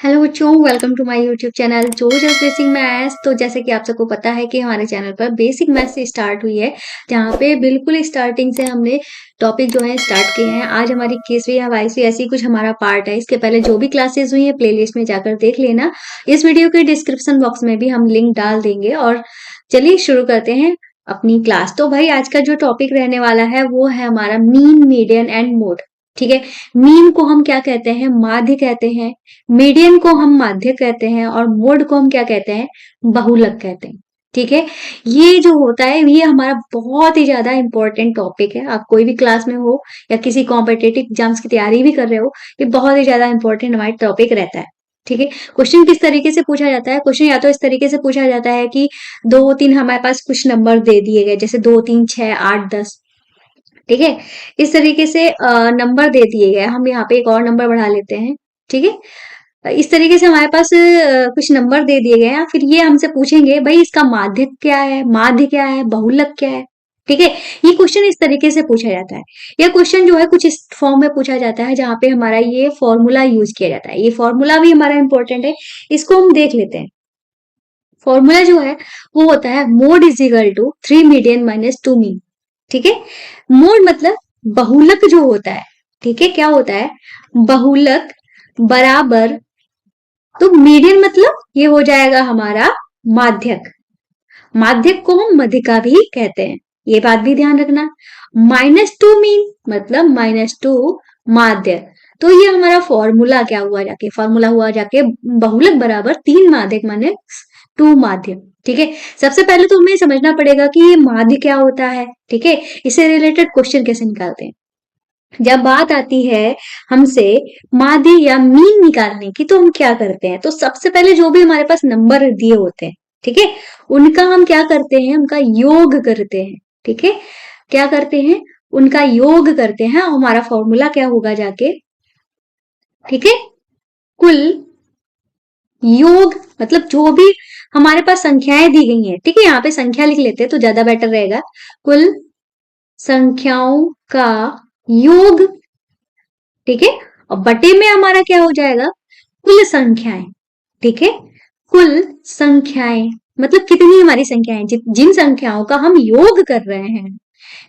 Hello बच्चों, welcome to my YouTube channel जोजस basic maths. तो जैसे कि आप सबको पता है कि हमारे चैनल पर बेसिक मैथ्स से स्टार्ट हुई है, जहाँ पे बिल्कुल स्टार्टिंग से हमने टॉपिक जो है स्टार्ट किए हैं। आज हमारी 21वीं या 22वीं ऐसी कुछ हमारा पार्ट है। इसके पहले जो भी क्लासेस हुई है प्लेलिस्ट में जाकर देख लेना। इस वीडियो के डिस्क्रिप्शन बॉक्स में भी हम लिंक डाल देंगे। और चलिए शुरू करते हैं अपनी क्लास। तो भाई आज का जो टॉपिक रहने वाला है वो है हमारा मीन, मीडियन एंड मोड। ठीक है। मीन को हम क्या कहते हैं? माध्य कहते हैं। मीडियन को हम माध्य कहते हैं और मोड को हम क्या कहते हैं? बहुलक कहते हैं। ठीक है। ये जो होता है ये हमारा बहुत ही ज्यादा इंपॉर्टेंट टॉपिक है। आप कोई भी क्लास में हो या किसी कॉम्पिटेटिव एग्जाम्स की तैयारी भी कर रहे हो, ये बहुत ही ज्यादा इंपॉर्टेंट हमारा टॉपिक रहता है। ठीक है। क्वेश्चन किस तरीके से पूछा जाता है? क्वेश्चन या तो इस तरीके से पूछा जाता है कि दो तीन हमारे पास कुछ नंबर दे दिए गए, जैसे 2 3 6 8 10। ठीक है। इस तरीके से नंबर दे दिए गए, हम यहाँ पे एक और नंबर बढ़ा लेते हैं। ठीक है। इस तरीके से हमारे पास कुछ नंबर दे दिए गए हैं। फिर ये हमसे पूछेंगे भाई इसका माध्य क्या है, माध्य क्या है, बहुलक क्या है। ठीक है। ये क्वेश्चन इस तरीके से पूछा जाता है। यह क्वेश्चन जो है कुछ इस फॉर्म में पूछा जाता है, जहां पे हमारा ये फॉर्मूला यूज किया जाता है। ये फॉर्मूला भी हमारा इंपॉर्टेंट है, इसको हम देख लेते हैं। फॉर्मूला जो है वो होता है mode is equal to 3 median minus 2 mean. ठीक है। मोड मतलब बहुलक जो होता है। ठीक है। क्या होता है? बहुलक बराबर, तो मीडियन मतलब ये हो जाएगा हमारा माध्यक। माध्यक को हम मध्यिका भी कहते हैं, ये बात भी ध्यान रखना। -2 मीन मतलब -2 माध्य। तो ये हमारा फॉर्मूला क्या हुआ जाके? फॉर्मूला हुआ जाके बहुलक बराबर 3 माध्यक माने 2 माध्य। ठीक है। सबसे पहले तो हमें समझना पड़ेगा कि ये माध्य क्या होता है। ठीक है। इससे रिलेटेड क्वेश्चन कैसे निकालते हैं। जब बात आती है हमसे माध्य या मीन निकालने की, तो हम क्या करते हैं? तो सबसे पहले जो भी हमारे पास नंबर दिए होते हैं, ठीक है, उनका हम क्या करते हैं? उनका योग करते हैं। ठीक है। क्या करते हैं? उनका योग करते हैं। और हमारा फॉर्मूला क्या होगा जाके? ठीक है। कुल योग मतलब जो भी हमारे पास संख्याएं दी गई हैं, ठीक है, यहाँ पे संख्या लिख लेते हैं तो ज्यादा बेटर रहेगा। कुल संख्याओं का योग। ठीक है। और बटे में हमारा क्या हो जाएगा? कुल संख्याएं। ठीक है। कुल संख्याएं मतलब कितनी हमारी संख्याएं, जिन संख्याओं का हम योग कर रहे हैं,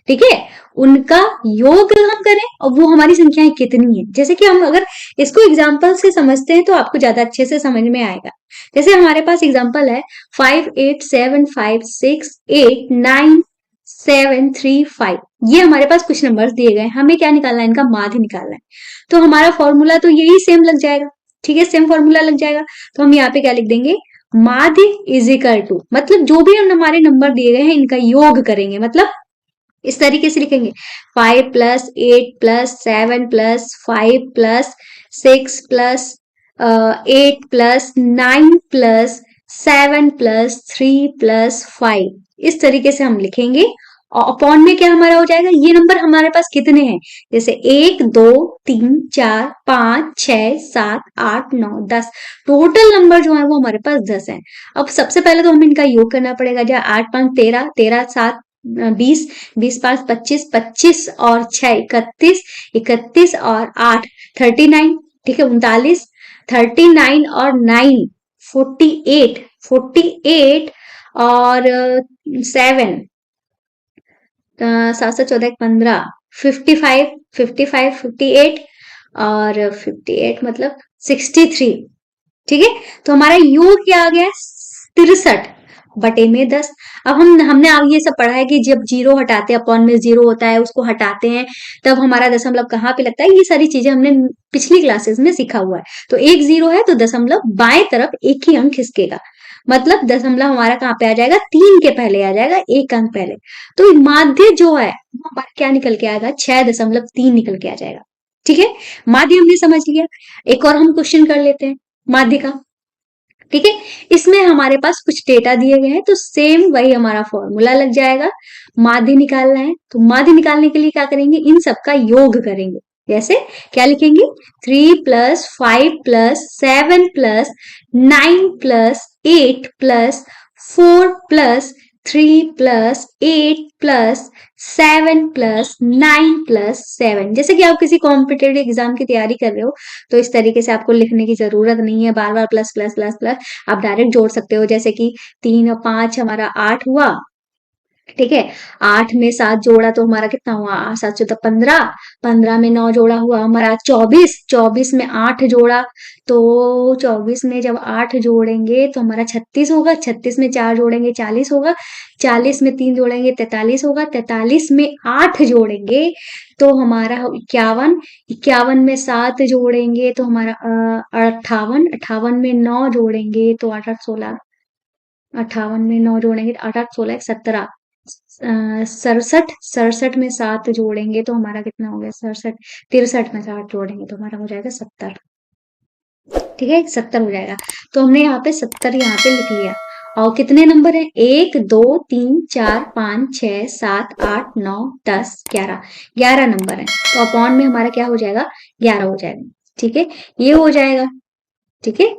ठीक है, उनका योग हम करें और वो हमारी संख्याएं कितनी है। जैसे कि हम अगर इसको एग्जाम्पल से समझते हैं तो आपको ज्यादा अच्छे से समझ में आएगा। जैसे हमारे पास एग्जाम्पल है 5875689735। ये हमारे पास कुछ नंबर्स दिए गए, हमें क्या निकालना है? इनका माध्य निकालना है। तो हमारा फॉर्मूला तो यही सेम लग जाएगा। ठीक है, सेम फॉर्मूला लग जाएगा। तो हम यहाँ पे क्या लिख देंगे? माध्य इज इक्वल टू, मतलब जो भी हम हमारे नंबर दिए गए हैं इनका योग करेंगे, मतलब इस तरीके से लिखेंगे 5+8+7+5+6+8+9+7+3+5। इस तरीके से हम लिखेंगे। और अपॉन में क्या हमारा हो जाएगा? ये नंबर हमारे पास कितने हैं? जैसे 1 2 3 4 5 6 7 8 9 10। टोटल नंबर जो है वो हमारे पास 10 है। अब सबसे पहले तो हमें इनका योग करना पड़ेगा। जहाँ 8 5 13, 13 7 20, 20 5 25, 25 और 6 31, 31 और 8 39। ठीक है, 39, 39 और 9 48, 48 और 7, 7 7 14 15, 55, 55 58 और 58 मतलब 63। ठीक है। तो हमारा योग क्या आ गया? 63 बटे में 10। अब हमने अब ये सब पढ़ा है कि जब जीरो हटाते हैं, अपॉन में जीरो होता है, उसको हटाते हैं, तब हमारा दशमलव कहाँ पे लगता है। ये सारी चीजें हमने पिछली क्लासेस में सीखा हुआ है। तो एक जीरो है तो दशमलव बाएं तरफ एक ही अंक खिसकेगा, मतलब दशमलव हमारा कहाँ पे आ जाएगा? 3 के पहले आ जाएगा, एक अंक पहले। तो माध्य जो है वो हमारा क्या निकल के आएगा? 6.3 निकल के आ जाएगा। ठीक है। माध्य हमने समझ लिया। एक और हम क्वेश्चन कर लेते हैं माध्य का। ठीक है। इसमें हमारे पास कुछ डेटा दिए गए हैं, तो सेम वही हमारा फॉर्मूला लग जाएगा। माध्य निकालना है तो माध्य निकालने के लिए क्या करेंगे? इन सबका योग करेंगे। जैसे क्या लिखेंगे? 3+5+7+9+8+4+3 3+8+7+9+7। जैसे कि आप किसी कॉम्पिटेटिव एग्जाम की तैयारी कर रहे हो तो इस तरीके से आपको लिखने की जरूरत नहीं है बार बार प्लस प्लस प्लस प्लस, आप डायरेक्ट जोड़ सकते हो। जैसे कि 3 और 5 हमारा 8 हुआ, ठीक है। 8 में 7 जोड़ा तो हमारा कितना हुआ, 7 चौदह 15, 15 में 9 जोड़ा हुआ हमारा 24, 24 में 8 जोड़ा तो 24 में जब 8 जोड़ेंगे तो हमारा 36 होगा, 36 में 4 जोड़ेंगे 40 होगा, 40 में 3 जोड़ेंगे 43 होगा, 43 में 8 जोड़ेंगे तो हमारा 51, 51 में 7 जोड़ेंगे तो हमारा 58, 58 में 9 जोड़ेंगे तो 8 8 16, 58 में 9 जोड़ेंगे 8 8 16 17, 67, 67 में 7 जोड़ेंगे तो हमारा कितना हो गया 67, 63 में 7 जोड़ेंगे तो हमारा हो जाएगा 70, ठीक है 70 हो जाएगा। तो हमने यहाँ पे 70 यहाँ पे लिख लिया। और कितने नंबर है, 1 2 3 4 5 6 7 8 9 10 11, 11 नंबर है तो अपॉन में हमारा क्या हो जाएगा 11 हो जाएगा, ठीक है ये हो जाएगा, ठीक है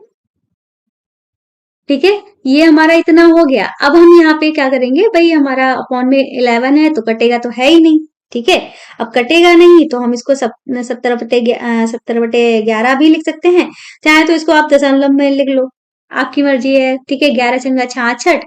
ठीक है। ये हमारा इतना हो गया। अब हम यहाँ पे क्या करेंगे, भाई हमारा अपॉन में 11 है तो कटेगा तो है ही नहीं, ठीक है। अब कटेगा नहीं तो हम इसको 70/11 भी लिख सकते हैं, चाहे तो इसको आप दशमलव में लिख लो, आपकी मर्जी है, ठीक है। 11 छंगा 66,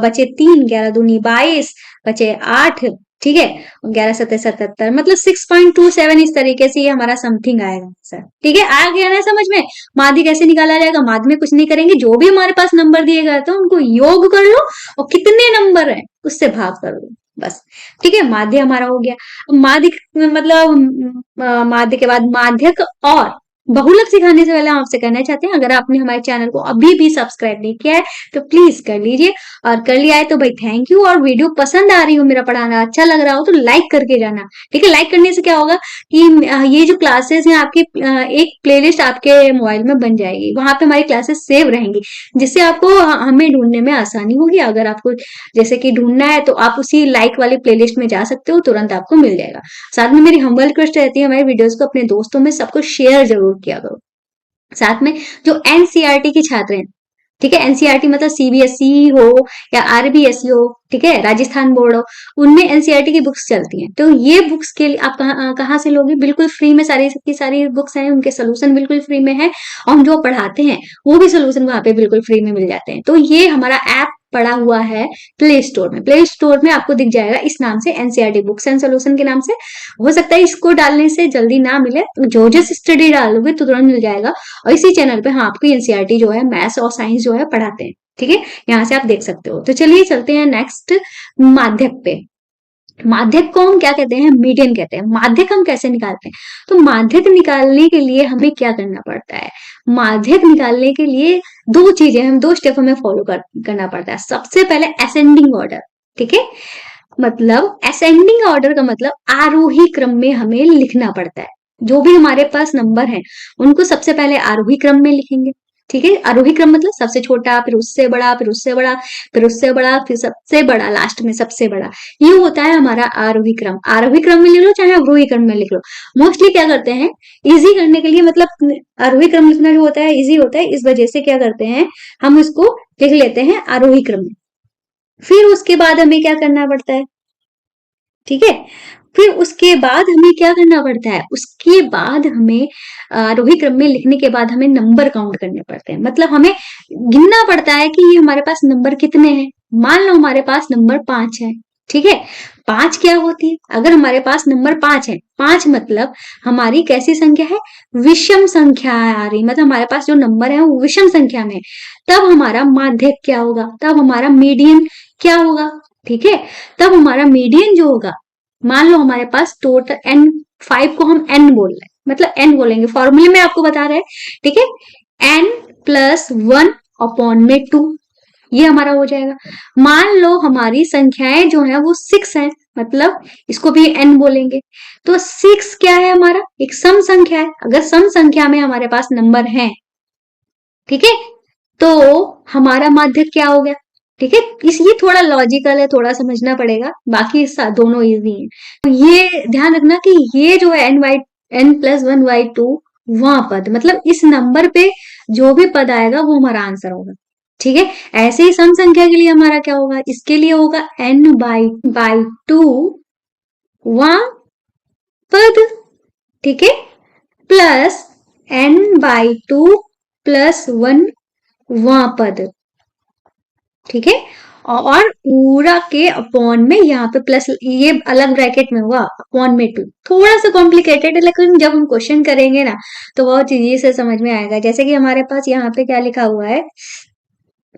बचे 3, 11 दूनी 22, बचे 8, ठीक है। 11 सत्तर 77, मतलब 6.27 इस तरीके से ये हमारा समथिंग आएगा सर, ठीक है। आ गया ना समझ में। माध्य कैसे निकाला जाएगा, माध्य में कुछ नहीं करेंगे, जो भी हमारे पास नंबर दिए गए तो उनको योग कर लो और कितने नंबर है उससे भाग कर दो बस, ठीक है। माध्य हमारा हो गया। माध्य मतलब माध्य के बाद माध्यक और बहुलक सिखाने से पहले हम आपसे कहना चाहते हैं, अगर आपने हमारे चैनल को अभी भी सब्सक्राइब नहीं किया है तो प्लीज कर लीजिए, और कर लिया है तो भाई थैंक यू। और वीडियो पसंद आ रही हो, मेरा पढ़ाना अच्छा लग रहा हो तो लाइक करके जाना, ठीक है। लाइक करने से क्या होगा कि ये जो क्लासेस हैं आपकी एक प्लेलिस्ट आपके मोबाइल में बन जाएगी, वहां पे हमारी क्लासेस सेव रहेंगी, जिससे आपको हमें ढूंढने में आसानी होगी। अगर आपको जैसे कि ढूंढना है तो आप उसी लाइक वाली प्लेलिस्ट में जा सकते हो, तुरंत आपको मिल जाएगा। साथ में मेरी हम्बल रिक्वेस्ट रहती है, हमारे वीडियोस को अपने दोस्तों में सबको शेयर जरूर किया करो। साथ में जो एनसीईआरटी के छात्र हैं, ठीक है, एनसीईआरटी मतलब सीबीएसई हो या आरबीएसई हो, ठीक है, राजस्थान बोर्ड हो, उनमें एनसीईआरटी की बुक्स चलती हैं। तो ये बुक्स के लिए आप कहाँ से लोगे, बिल्कुल फ्री में सारी की सारी बुक्स हैं, उनके सोल्यूशन बिल्कुल फ्री में है, और हम जो पढ़ाते हैं वो भी सोल्यूशन वहां पे बिल्कुल फ्री में मिल जाते हैं। तो ये हमारा ऐप पड़ा हुआ है प्ले स्टोर में, प्ले स्टोर में आपको दिख जाएगा इस नाम से, एनसीईआरटी बुक्स एंड सोल्यूशन के नाम से। हो सकता है इसको डालने से जल्दी ना मिले, जो जिस स्टडी डालोगे तो तुरंत मिल जाएगा। और इसी चैनल पे हाँ आपको एनसीईआरटी जो है मैथ्स और साइंस जो है पढ़ाते हैं, ठीक है, यहाँ से आप देख सकते हो। तो चलिए चलते हैं नेक्स्ट माध्यक पे। माध्यक को हम क्या कहते हैं, मीडियन कहते हैं। माध्यक हम कैसे निकालते हैं, तो माध्यक निकालने के लिए हमें क्या करना पड़ता है, माध्यक निकालने के लिए दो चीजें, हम दो स्टेप हमें फॉलो करना पड़ता है। सबसे पहले असेंडिंग ऑर्डर, ठीक है, मतलब असेंडिंग ऑर्डर का मतलब आरोही क्रम में हमें लिखना पड़ता है। जो भी हमारे पास नंबर है उनको सबसे पहले आरोही क्रम में लिखेंगे, ठीक है। आरोही क्रम मतलब सबसे छोटा, फिर उससे बड़ा, फिर उससे बड़ा, फिर उससे बड़ा, फिर सबसे बड़ा, लास्ट में सबसे बड़ा, ये होता है हमारा आरोही क्रम। आरोही क्रम में लिख लो चाहे अवरोही क्रम में लिख लो, मोस्टली क्या करते हैं इजी करने के लिए, मतलब आरोही क्रम लिखना जो होता है इजी होता है, इस वजह से क्या करते हैं हम उसको लिख लेते हैं आरोही क्रम में। फिर उसके बाद हमें क्या करना पड़ता है, ठीक है, फिर उसके बाद हमें क्या करना पड़ता है, उसके बाद हमें आरोही क्रम में लिखने के बाद हमें नंबर काउंट करने पड़ते हैं, मतलब हमें गिनना पड़ता है कि ये हमारे पास नंबर कितने हैं। मान लो हमारे पास नंबर 5 है, ठीक है। 5 क्या होती है, अगर हमारे पास नंबर 5 है, 5 मतलब हमारी कैसी संख्या है, विषम संख्या आ रही, मतलब हमारे पास जो नंबर है वो विषम संख्या में, तब हमारा माध्यक क्या होगा, तब हमारा मीडियन क्या होगा, ठीक है। तब हमारा मीडियन जो होगा, मान लो हमारे पास टोटल n, 5 को हम n बोल रहे हैं, मतलब n बोलेंगे, फॉर्मूले में आपको बता रहे हैं, ठीक है। n+1 अपॉन में 2, ये हमारा हो जाएगा। मान लो हमारी संख्याएं जो है वो 6 है, मतलब इसको भी n बोलेंगे। तो 6 क्या है, हमारा एक सम संख्या है। अगर सम संख्या में हमारे पास नंबर है, ठीक है, तो हमारा माध्यक क्या हो गया, ठीक है। इस ये थोड़ा लॉजिकल है, थोड़ा समझना पड़ेगा, बाकी दोनों इजी हैं। तो ये ध्यान रखना कि ये जो है n+1/2 वहां पद, मतलब इस नंबर पे जो भी पद आएगा वो हमारा आंसर होगा, ठीक है। ऐसे ही सम संख्या के लिए हमारा क्या होगा, इसके लिए होगा n/2 वहां पद, ठीक है, प्लस n/2 +1 वहां पद, ठीक है। और पूरा के अपॉन में यहाँ पे प्लस, ये अलग ब्रैकेट में हुआ अपॉन में 2, थोड़ा सा कॉम्प्लिकेटेड है लेकिन जब हम क्वेश्चन करेंगे ना तो बहुत इजी से समझ में आएगा। जैसे कि हमारे पास यहाँ पे क्या लिखा हुआ है,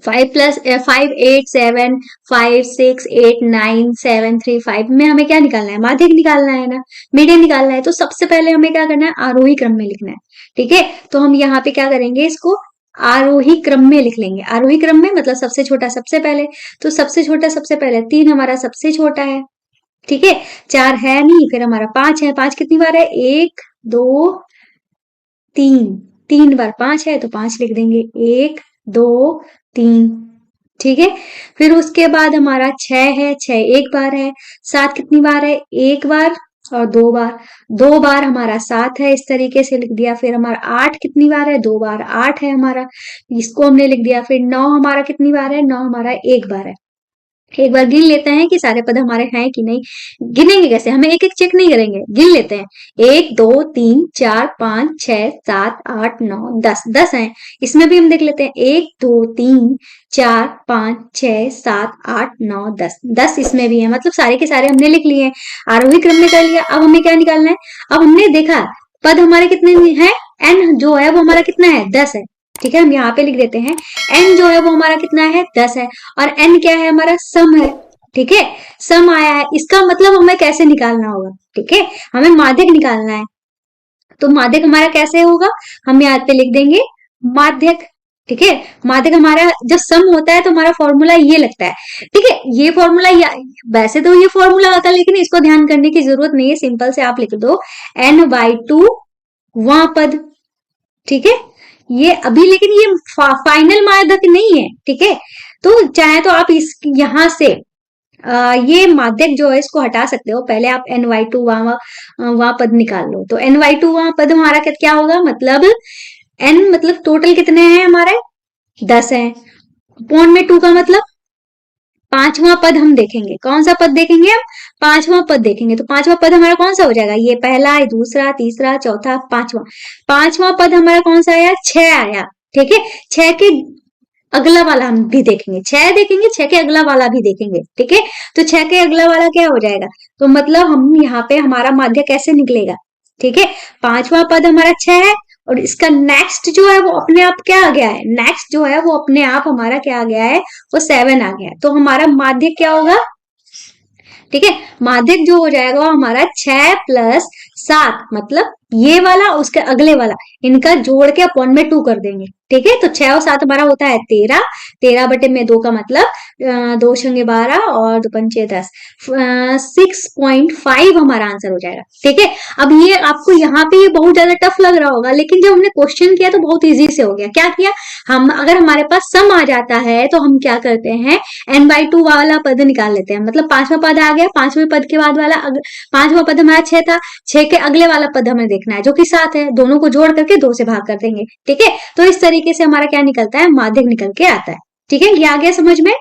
5 8 7 5 6 8 9 7 3 5 में हमें क्या निकालना है, माध्यक निकालना है ना, मीडियन निकालना है। तो सबसे पहले हमें क्या करना है, आरोही क्रम में लिखना है, ठीक है। तो हम यहाँ पे क्या करेंगे, इसको आरोही क्रम में लिख लेंगे। आरोही क्रम में मतलब सबसे छोटा सबसे पहले, तो सबसे छोटा सबसे पहले 3 हमारा सबसे छोटा है, ठीक है। 4 है नहीं, फिर हमारा 5 है। 5 कितनी बार है, 1 2 3, 3 बार 5 है तो 5 लिख देंगे, 1 2 3, ठीक है। फिर उसके बाद हमारा 6 है, 6 एक बार है। 7 कितनी बार है, एक बार और 2 बार, 2 बार हमारा 7 है, इस तरीके से लिख दिया। फिर हमारा 8 कितनी बार है, 2 बार 8 है हमारा, इसको हमने लिख दिया। फिर 9 हमारा कितनी बार है, 9 हमारा एक बार है। एक बार गिन लेते हैं कि सारे पद हमारे हैं कि नहीं। गिनेंगे कैसे, हमें एक एक चेक नहीं करेंगे, गिन लेते हैं। 1 2 3 4 5 6 7 8 9 10, 10 है। इसमें भी हम देख लेते हैं, 1 2 3 4 5 6 7 8 9 10, 10 इसमें भी है। मतलब सारे के सारे हमने लिख लिए हैं, आरोही क्रम में कर लिया। अब हमें क्या निकालना है, अब हमने देखा पद हमारे कितने हैं, n जो है वो हमारा कितना है, 10 है, ठीक है। हम यहाँ पे लिख देते हैं n जो है वो हमारा कितना है, 10 है। और n क्या है, हमारा सम है, ठीक है। सम आया है, इसका मतलब हमें कैसे निकालना होगा, ठीक है, हमें माध्यक निकालना है। तो माध्यक हमारा कैसे होगा, हम यहाँ पे लिख देंगे माध्यक, ठीक है। माध्यक हमारा जब सम होता है तो हमारा फॉर्मूला ये लगता है, ठीक है। ये फॉर्मूला वैसे तो ये फॉर्मूला होता है लेकिन इसको ध्यान करने की जरूरत नहीं है, सिंपल से आप लिख दो n/2 वहां पद, ठीक है। ये अभी लेकिन ये फाइनल माध्यक नहीं है, ठीक है। तो चाहे तो आप इस यहां से ये माध्यक जो है इसको हटा सकते हो। पहले आप n/2 वहां पद निकाल लो। तो n/2 वहां पद हमारा क्या होगा, मतलब n मतलब टोटल कितने हैं हमारे, 10 है। पौन में 2 का मतलब पांचवा पद हम देखेंगे, कौन सा पद देखेंगे हम, पांचवा पद देखेंगे। तो पांचवा पद हमारा कौन सा हो जाएगा, ये पहला, दूसरा, तीसरा, चौथा, पांचवा। पांचवा पद हमारा कौन सा आया, 6 आया, ठीक है। 6 के अगला वाला हम भी देखेंगे, 6 देखेंगे, 6 के अगला वाला भी देखेंगे, ठीक है। तो 6 के अगला वाला क्या हो जाएगा, तो मतलब हम यहाँ पे हमारा माध्य कैसे निकलेगा, ठीक है। पांचवा पद हमारा 6 है और इसका नेक्स्ट जो है वो अपने आप क्या आ गया है, नेक्स्ट जो है वो अपने आप हमारा क्या आ गया है, वो 7 आ गया है। तो हमारा माध्य क्या होगा, ठीक है। माध्यक जो हो जाएगा वो हमारा 6 + 7, मतलब ये वाला उसके अगले वाला, इनका जोड़ के अपॉन में 2 कर देंगे, ठीक है। तो 6 और 7 हमारा होता है 13, 13/2 का मतलब 2 छंगे 12 और 2 पंचे 10, 6.5 हमारा आंसर हो जाएगा, ठीक है। अब ये आपको यहाँ पे ये बहुत ज्यादा टफ लग रहा होगा लेकिन जब हमने क्वेश्चन किया तो बहुत इजी से हो गया। क्या किया, हम अगर हमारे पास सम आ जाता है तो हम क्या करते हैं, n/2 वाला पद निकाल लेते हैं। मतलब पांचवा पद आ गया, पांचवें पद के बाद वाला पांचवा पद हमारा 6 था, 6 के अगले वाला पद हमें देखना है जो कि 7 है, दोनों को जोड़ करके 2 से भाग कर देंगे, ठीक है। तो इस तरीके से हमारा क्या निकलता है, माध्यक निकल के आता है, ठीक है। ये आ गया समझ में,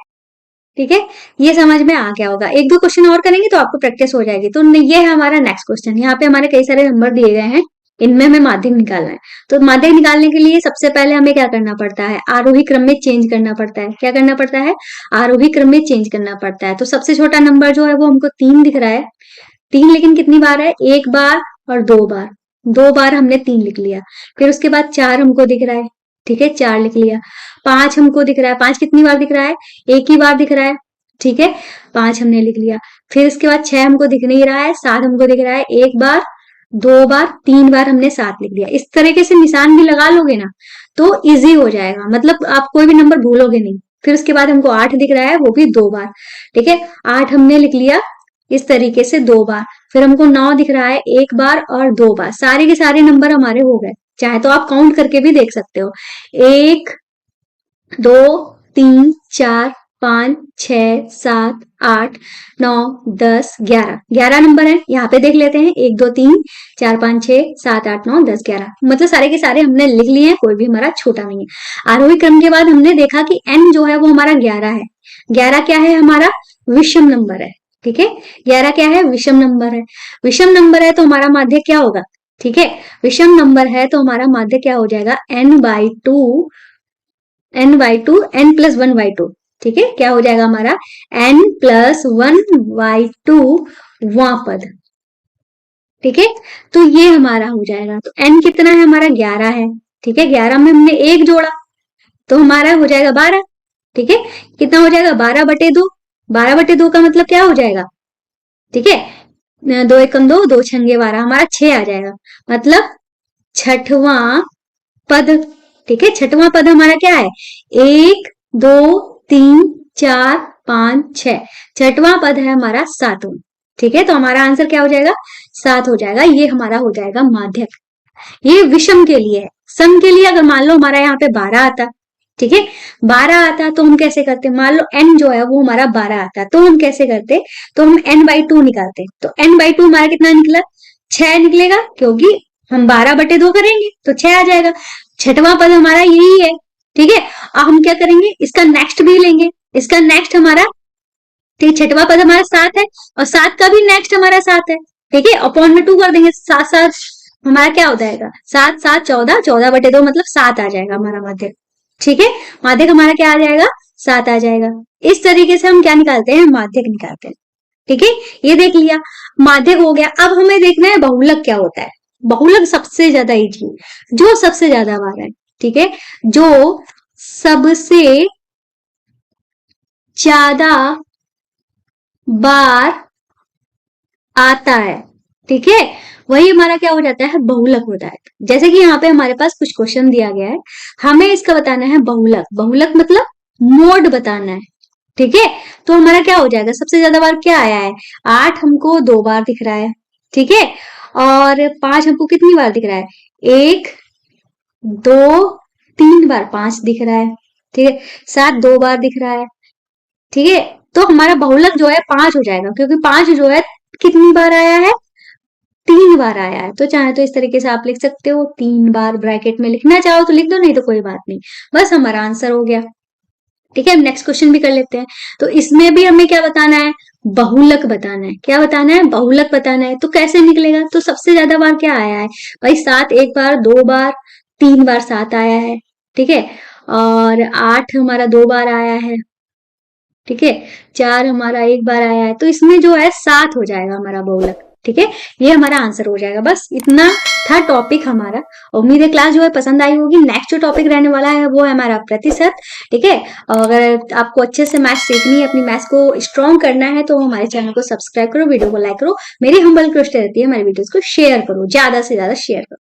ठीक है। ये समझ में आ गया होगा। एक दो क्वेश्चन और करेंगे तो आपको प्रैक्टिस हो जाएगी। तो ये है हमारा नेक्स्ट क्वेश्चन। यहाँ पे हमारे कई सारे नंबर दिए गए हैं, इनमें हमें माध्यक निकालना है। तो माध्यक निकालने के लिए सबसे पहले हमें क्या करना पड़ता है, आरोही क्रम में चेंज करना पड़ता है। क्या करना पड़ता है, आरोही क्रम में चेंज करना पड़ता है। तो सबसे छोटा नंबर जो है वो हमको 3 दिख रहा है, 3 लेकिन कितनी बार है, एक बार और 2 बार, 2 बार हमने 3 लिख लिया। फिर उसके बाद 4 हमको दिख रहा है, ठीक है, 4 लिख लिया। 5 हमको दिख रहा है, 5 कितनी बार दिख रहा है, एक ही बार दिख रहा है, ठीक है, 5 हमने लिख लिया। फिर उसके बाद 6 हमको दिख नहीं रहा है, 7 हमको दिख रहा है, एक बार, 2 बार, 3 बार हमने 7 लिख दिया। इस तरीके से निशान भी लगा लोगे ना तो इजी हो जाएगा, मतलब आप कोई भी नंबर भूलोगे नहीं। फिर उसके बाद हमको 8 दिख रहा है, वो भी 2 बार, ठीक है, 8 हमने लिख लिया इस तरीके से 2 बार। फिर हमको 9 दिख रहा है, एक बार और 2 बार। सारे के सारे नंबर हमारे हो गए। चाहे तो आप काउंट करके भी देख सकते हो, 1 2 3 4 5, 6, 7, 8, 9, 10, 11 11 नंबर है। यहाँ पे देख लेते हैं 1, 2, 3, 4, 5, 6, 7, 8, 9, 10, 11 मतलब सारे के सारे हमने लिख लिए हैं, कोई भी हमारा छोटा नहीं है। आरोही क्रम के बाद हमने देखा कि n जो है वो हमारा 11 है। 11 क्या है? हमारा विषम नंबर है। ठीक है, 11 क्या है? विषम नंबर है। विषम नंबर है तो हमारा माध्य क्या होगा? ठीक है, विषम नंबर है तो हमारा माध्य क्या हो जाएगा? n/2 n+1/2। ठीक है, क्या हो जाएगा हमारा? n+1/2 वां पद। ठीक है, तो ये हमारा हो जाएगा। तो n कितना है हमारा? 11 है। ठीक है, 11 में हमने 1 जोड़ा तो हमारा हो जाएगा 12। ठीक है, कितना हो जाएगा? 12/2। 12/2 का मतलब क्या हो जाएगा? ठीक है, 2 एकम 2, 2 छंगे 12, हमारा 6 आ जाएगा। मतलब छठवां पद। ठीक है, छठवां पद हमारा क्या है? 1, 2, 3, 4, 5, 6। छठवां पद है हमारा 7वां। ठीक है, तो हमारा आंसर क्या हो जाएगा? 7 हो जाएगा। ये हमारा हो जाएगा माध्यक। ये विषम के लिए है। सम के लिए अगर मान लो हमारा यहाँ पे 12 आता, ठीक है, 12 आता तो हम कैसे करते? मान लो n जो है वो हमारा 12 आता तो हम कैसे करते? तो हम n/2 निकालते। तो n/2 हमारा कितना निकला? 6 निकलेगा, क्योंकि हम 12/2 करेंगे तो 6 आ जाएगा। छठवां पद हमारा यही है। ठीक है, अब हम क्या करेंगे? इसका नेक्स्ट भी लेंगे। इसका नेक्स्ट हमारा, ठीक, छठवां पद हमारा 7 है और 7 का भी नेक्स्ट हमारा 7 है। ठीक है, अपॉन में 2 कर देंगे। 7 7 हमारा क्या हो जाएगा? 7 7 14, 14/2 मतलब 7 आ जाएगा हमारा माध्यक। ठीक है, माध्यक हमारा क्या आ जाएगा? 7 आ जाएगा। इस तरीके से हम क्या निकालते हैं? माध्यक निकालते हैं। ठीक है, ये देख लिया, माध्यक हो गया। अब हमें देखना है बहुलक क्या होता है। बहुलक सबसे ज्यादा इजी, जो सबसे ज्यादा बार है। ठीक है, जो सबसे ज्यादा बार आता है, ठीक है, वही हमारा क्या हो जाता है? बहुलक होता है। जैसे कि यहाँ पे हमारे पास कुछ क्वेश्चन दिया गया है, हमें इसका बताना है बहुलक। बहुलक मतलब मोड बताना है। ठीक है, तो हमारा क्या हो जाएगा? सबसे ज्यादा बार क्या आया है? 8 हमको 2 बार दिख रहा है। ठीक है, और 5 हमको कितनी बार दिख रहा है? 1, 2, 3 बार 5 दिख रहा है। ठीक है, 7 2 बार दिख रहा है। ठीक है, तो हमारा बहुलक जो है 5 हो जाएगा, क्योंकि 5 जो है कितनी बार आया है? 3 बार आया है। तो चाहे तो इस तरीके से आप लिख सकते हो, 3 बार। ब्रैकेट में लिखना चाहो तो लिख दो, नहीं तो कोई बात नहीं। बस हमारा आंसर हो गया। ठीक है, हम नेक्स्ट क्वेश्चन भी कर लेते हैं। तो इसमें भी हमें क्या बताना है? बहुलक बताना है। क्या बताना है? बहुलक बताना है। तो कैसे निकलेगा? तो सबसे ज्यादा बार क्या आया है भाई? 7 1 बार, 2 बार, 3 बार 7 आया है। ठीक है, और 8 हमारा 2 बार आया है। ठीक है, 4 हमारा 1 बार आया है। तो इसमें जो है 7 हो जाएगा हमारा बहुलक। ठीक है, ये हमारा आंसर हो जाएगा। बस इतना था टॉपिक हमारा। उम्मीद है क्लास जो है पसंद आई होगी। नेक्स्ट जो टॉपिक रहने वाला है वो है हमारा प्रतिशत। ठीक है, अगर आपको अच्छे से मैथ्स सीखनी है, अपनी मैथ्स को स्ट्रॉन्ग करना है, तो हमारे चैनल को सब्सक्राइब करो, वीडियो को लाइक करो। मेरी हम्बल रिक्वेस्ट रहती है हमारे वीडियोस को शेयर करो, ज्यादा से ज्यादा शेयर करो।